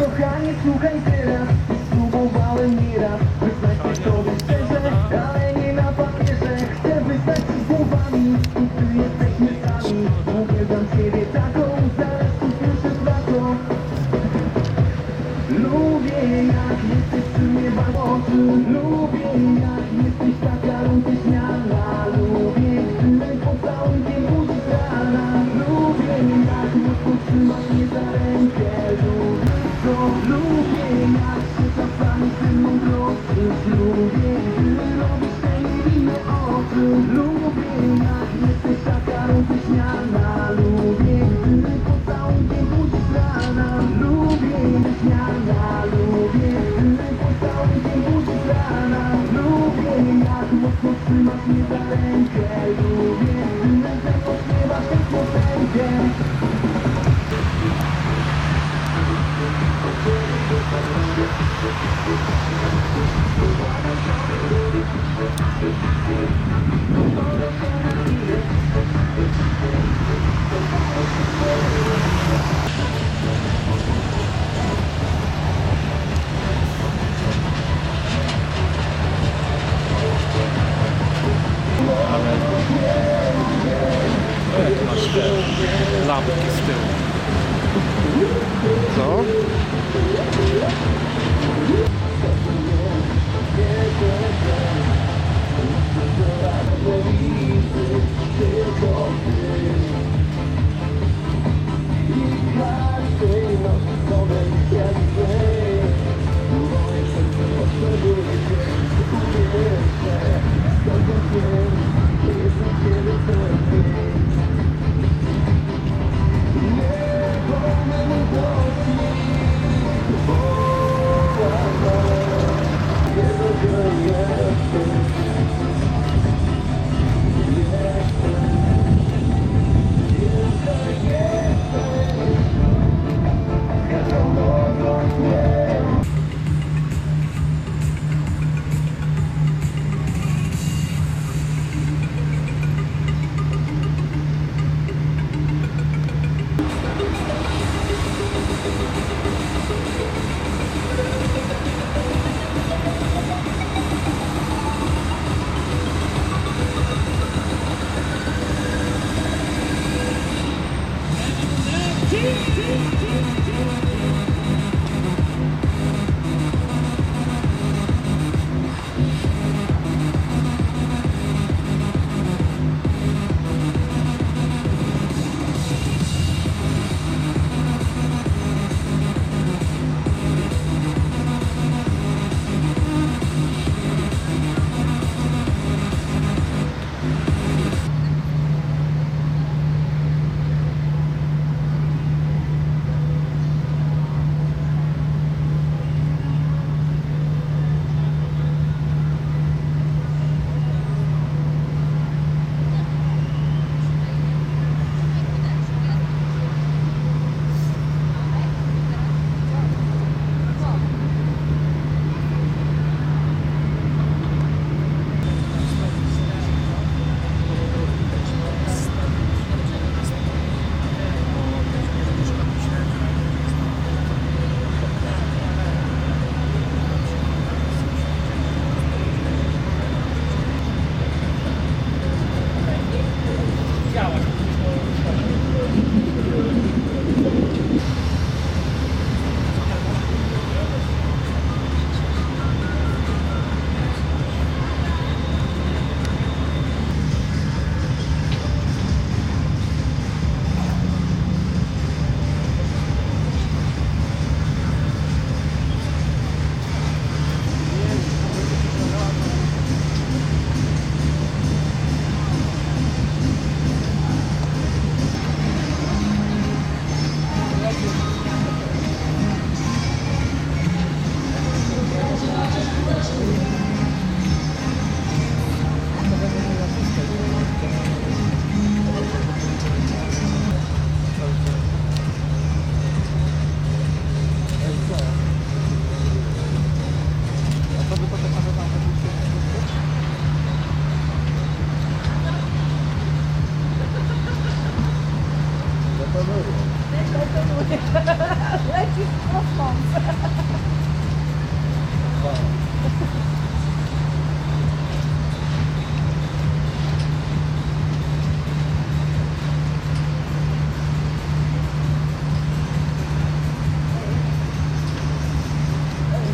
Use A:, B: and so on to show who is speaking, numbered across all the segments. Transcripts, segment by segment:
A: Kochanie, słuchaj teraz, spróbowałem nieraz wyznać się tobie szczerze, ale nie na papierze. Chcę wyznać ci słowami, gdy jesteśmy sami. Uwielbiam ciebie taką, zaraz usłyszysz na to. Lubię jak jesteś przy mnie w oczu. Lubię jak jesteś taka rozśmiana. Lubię, gdy pocałunkiem budzisz rana. Lubię jak mocno trzymasz mnie za rękę. Lubię jak się czasami ze mną troszczysz. Lubię, gdy robisz te niewinne oczy. Lubię jak jesteś taka rozśmiana. Lubię, gdy pocałunkiem budzisz rana. Lubię śmiana. Lubię, gdy pocałunkiem budzisz rana. Lubię jak mocno trzymasz mnie za rękę. Lubię, gdy ze mną śpiewasz tę piosenkę.
B: Masz te lampki z tyłu. Co?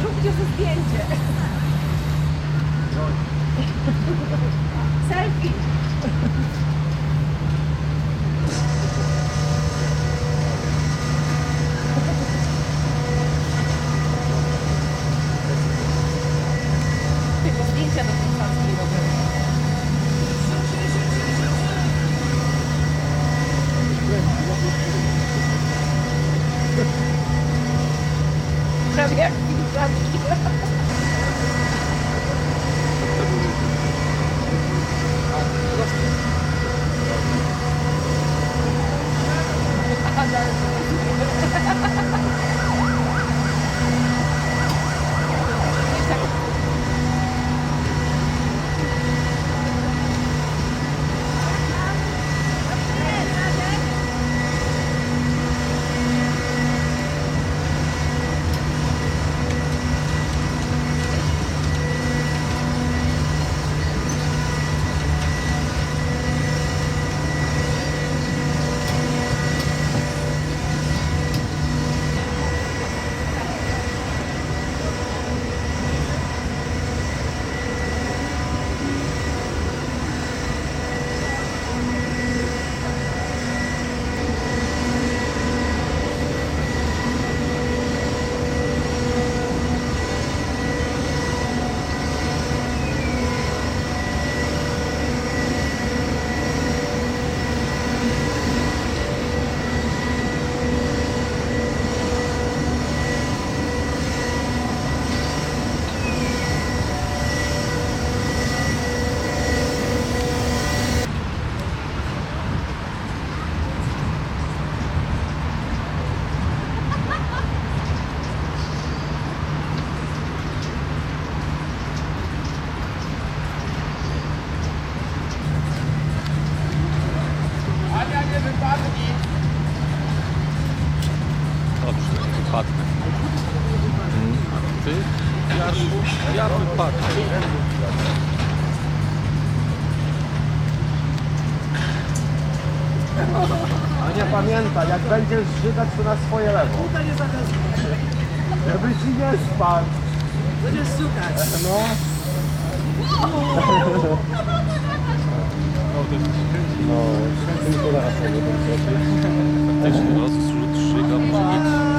C: Zróbcie sobie zdjęcie. Selfie. Tylko zdjęcia do konferencji robią. Prawie jak filiżanki.
B: Dobrze, nie wypadnę. A ty? Ja wypadnę.
D: A nie pamiętaj, jak będziesz żygać, to na swoje lewo. Żeby ci nie spadł.
C: Będziesz szukać.
D: No. No, tylko raz nie będę zrobić.
B: Faktycznie, raz zrzut szyga może być.